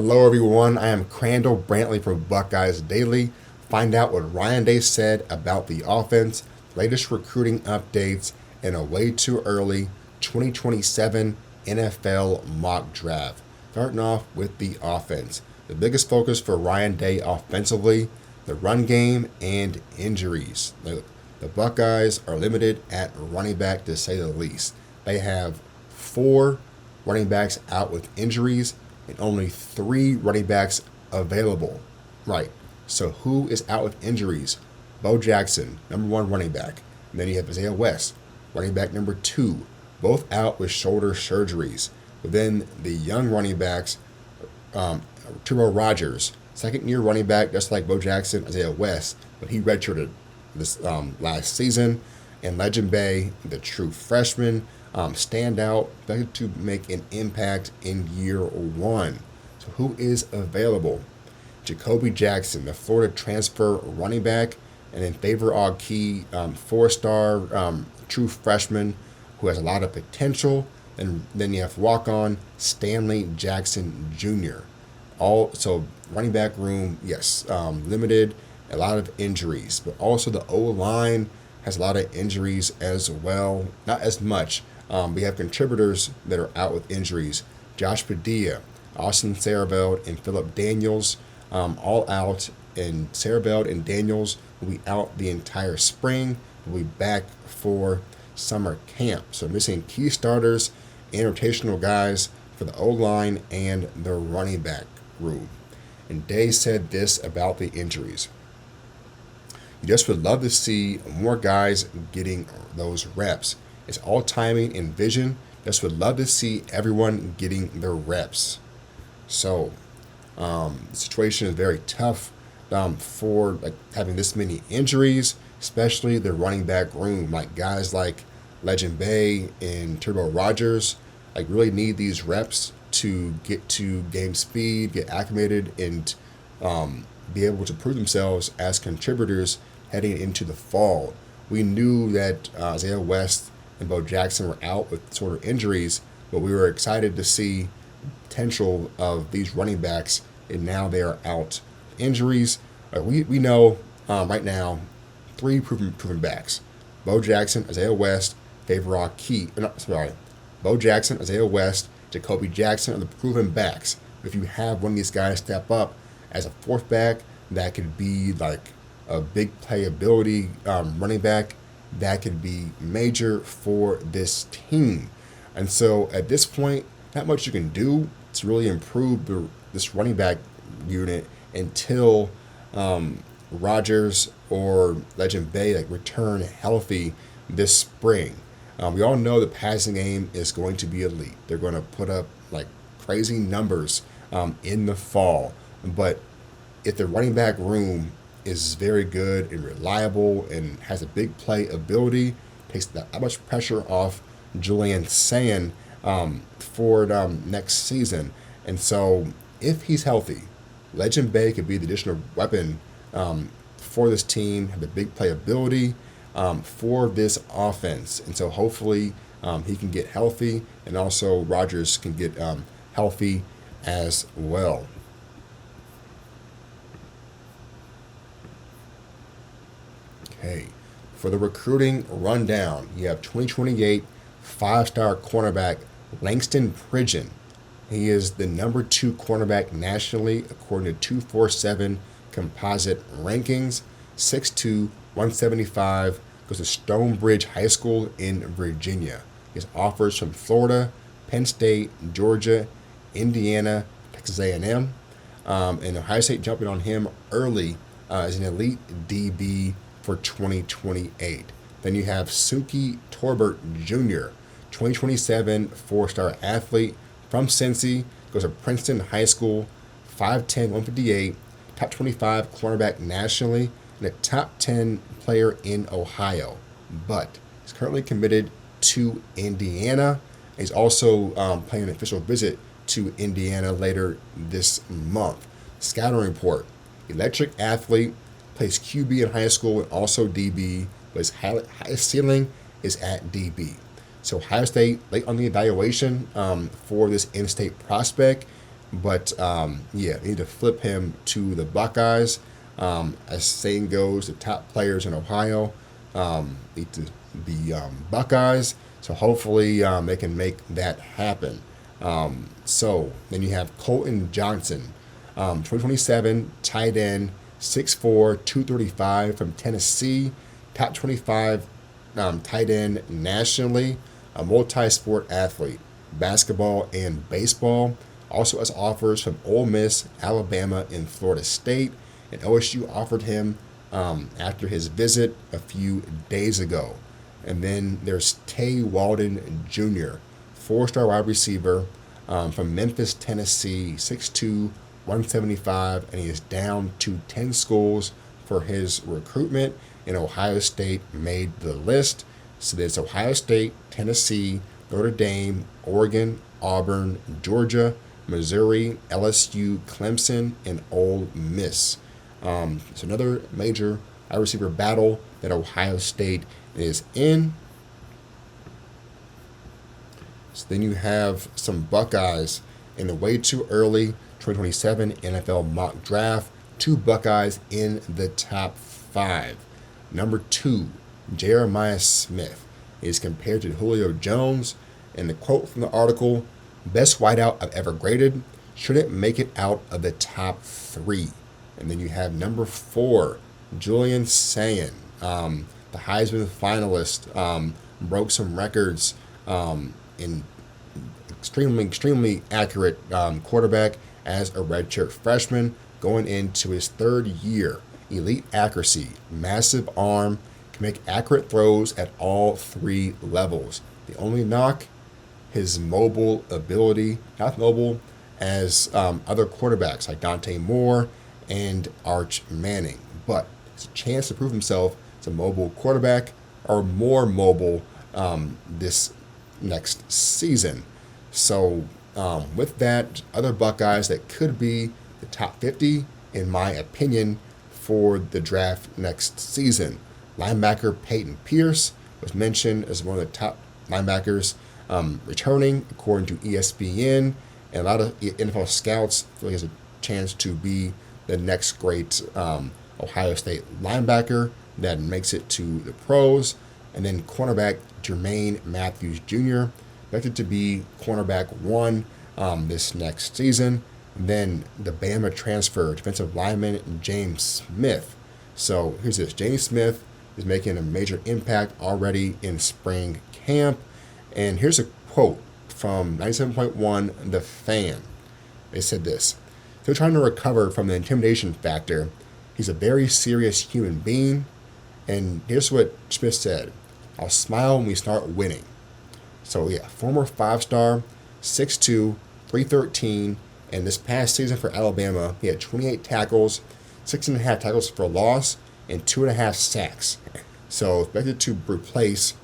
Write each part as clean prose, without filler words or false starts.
Hello, everyone. I am Krandall Brantley from Buckeyes Daily. Find out what Ryan Day said about the offense, latest recruiting updates, and a way too early 2027 NFL mock draft. Starting off with the offense. The biggest focus for Ryan Day offensively, the run game and injuries. The Buckeyes are limited at running back to say the least. They have 4 running backs out with injuries and only 3 running backs available. Right. So who is out with injuries? Bo Jackson, number 1 running back. And then you have Isaiah West, running back number 2, both out with shoulder surgeries. But then the young running backs, Terrell Rogers, second-year running back, just like Bo Jackson, Isaiah West, but he redshirted this last season. And Legend Bay, the true freshman, standout, expected to make an impact in year 1. So who is available? Jacoby Jackson, the Florida transfer running back, and then Favor Key, 4-star true freshman who has a lot of potential. And then you have walk-on Stanley Jackson Jr. So running back room, yes, limited, a lot of injuries, but also the O-line has a lot of injuries as well. Not as much. We have contributors that are out with injuries. Josh Padilla, Austin Sarabeld, and Philip Daniels, all out. And Sarabeld and Daniels will be out the entire spring. Will be back for summer camp. So missing key starters and rotational guys for the O-line and the running back room. And Day said this about the injuries. You just would love to see more guys getting those reps. It's all timing and vision. Just would love to see everyone getting their reps. So the situation is very tough for having this many injuries, especially the running back room. Like guys like Legend Bay and Turbo Rogers, really need these reps to get to game speed, get acclimated, and be able to prove themselves as contributors heading into the fall. We knew that Isaiah West and Bo Jackson were out with sort of injuries, but we were excited to see the potential of these running backs, and now they are out. Injuries, we know right now 3 proven backs: Bo Jackson, Isaiah West, Favor Key. Bo Jackson, Isaiah West, Jacoby Jackson are the proven backs. If you have one of these guys step up as a 4th back, that could be like a big playability running back, that could be major for this team. And so at this point, not much you can do to really improve this running back unit until Rogers or Legend Bay return healthy this spring. We all know the passing game is going to be elite. They're going to put up crazy numbers in the fall. But if the running back room is very good and reliable and has a big play ability, takes that much pressure off Julian Sand for next season. And so if he's healthy, Legend Bay could be the additional weapon for this team, have a big playability for this offense. And so hopefully he can get healthy, and also Rogers can get healthy as well. Okay, for the recruiting rundown, you have 2028 5-star cornerback Langston Pridgeon. He is the number 2 cornerback nationally according to 247 composite rankings. 6'2", 175, goes to Stonebridge High School in Virginia. He has offers from Florida, Penn State, Georgia, Indiana, Texas A&M, and Ohio State jumping on him early as an elite DB for 2028. Then you have Suki Torbert Jr., 2027 4-star athlete from Cincy, goes to Princeton High School, 5'10", 158, top 25 cornerback nationally, and a top 10 player in Ohio. But he's currently committed to Indiana. He's also planning an official visit to Indiana later this month. Scouting report: electric athlete, plays QB in high school and also DB, but his highest ceiling is at DB. So Ohio State late on the evaluation for this in-state prospect. But yeah, they need to flip him to the Buckeyes. As saying goes, the top players in Ohio need to be Buckeyes. So hopefully they can make that happen. So then you have Colton Johnson, 2027 tight end, 6'4", 235 from Tennessee, top 25 tight end nationally, a multi-sport athlete, basketball and baseball. Also has offers from Ole Miss, Alabama, and Florida State. And OSU offered him after his visit a few days ago. And then there's Tay Walden Jr., four-star wide receiver from Memphis, Tennessee, 6'2", 175, and he is down to 10 schools for his recruitment, and Ohio State made the list. So there's Ohio State, Tennessee, Notre Dame, Oregon, Auburn, Georgia, Missouri, LSU, Clemson, and Ole Miss. So another major wide receiver battle that Ohio State is in. So then you have some Buckeyes in the way too early 2027 NFL mock draft. 2 Buckeyes in the top 5. Number 2, Jeremiah Smith is compared to Julio Jones. And the quote from the article, best wideout I've ever graded, shouldn't make it out of the top 3. And then you have number 4, Julian Sayin, the Heisman finalist, broke some records in extremely accurate quarterback as a redshirt freshman going into his 3rd year. Elite accuracy, massive arm, can make accurate throws at all 3 levels. The only knock, his mobile ability, not mobile as other quarterbacks like Dante Moore and Arch Manning, but it's a chance to prove himself as a mobile quarterback or more mobile this next season. So with that, other Buckeyes that could be the top 50, in my opinion, for the draft next season. Linebacker Peyton Pierce was mentioned as one of the top linebackers returning, according to ESPN, and a lot of NFL scouts feel he has a chance to be the next great Ohio State linebacker that makes it to the pros. And then cornerback Jermaine Matthews Jr., expected to be cornerback 1 this next season. And then the Bama transfer, defensive lineman James Smith. So here's this. James Smith is making a major impact already in spring camp. And here's a quote from 97.1 The Fan. They said this: "Still trying to recover from the intimidation factor. He's a very serious human being." And here's what Smith said: "I'll smile when we start winning." So yeah, former 5-star, 6'2", 313, and this past season for Alabama, he had 28 tackles, 6.5 tackles for loss, and 2.5 sacks. So expected to replace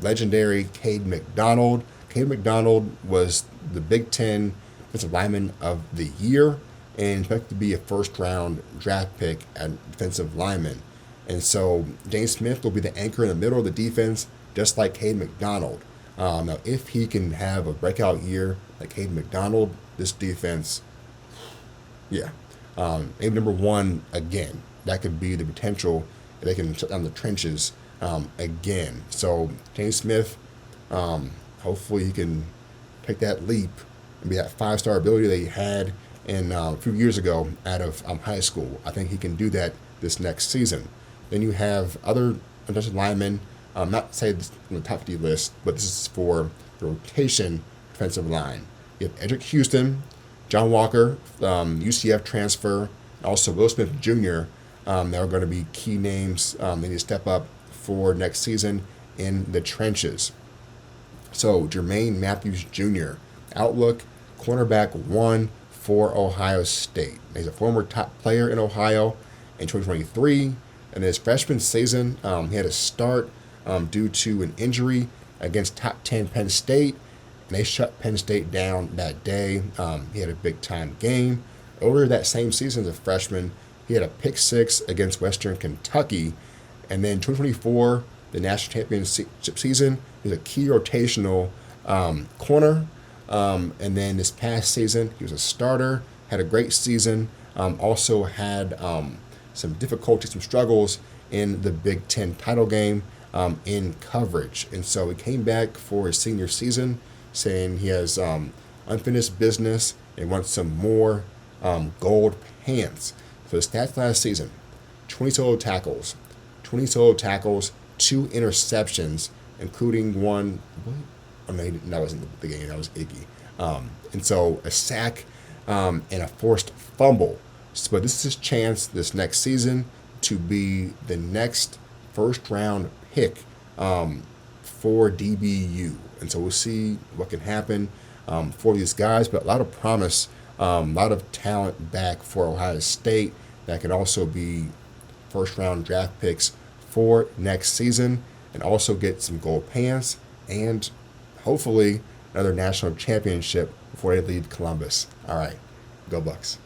legendary Cade McDonald. Cade McDonald was the Big Ten Defensive Lineman of the Year and expected to be a first-round draft pick at defensive lineman. And so James Smith will be the anchor in the middle of the defense, just like Cade McDonald. Now, if he can have a breakout year like Cade McDonald, this defense, yeah, maybe number 1 again. That could be the potential if they can shut down the trenches again. So James Smith, hopefully he can take that leap and be that 5-star ability that he had in a few years ago out of high school. I think he can do that this next season. Then you have other defensive linemen, not say this on the top 50 list, but this is for the rotation defensive line. You have Edric Houston, John Walker, UCF transfer, also Will Smith Jr. That are going to be key names they need to step up for next season in the trenches. So Jermaine Matthews Jr., outlook, cornerback 1 for Ohio State. He's a former top player in Ohio in 2023. In his freshman season, he had to start due to an injury against top 10 Penn State, and they shut Penn State down that day. He had a big-time game. Earlier that same season as a freshman, he had a pick 6 against Western Kentucky. And then 2024, the national championship season, he was a key rotational corner And then this past season, he was a starter, had a great season, also had some difficulties, some struggles in the Big Ten title game in coverage. And so he came back for his senior season saying he has unfinished business and wants some more gold pants. So the stats last season: 20 solo tackles, 2 interceptions, including one. What? Oh no, that wasn't the game. That was Iggy. And so a sack and a forced fumble. But this is his chance this next season to be the next first round pick for DBU. And so we'll see what can happen for these guys. But a lot of promise, a lot of talent back for Ohio State that could also be first round draft picks for next season, and also get some gold pants and hopefully another national championship before they leave Columbus. All right, go Bucks.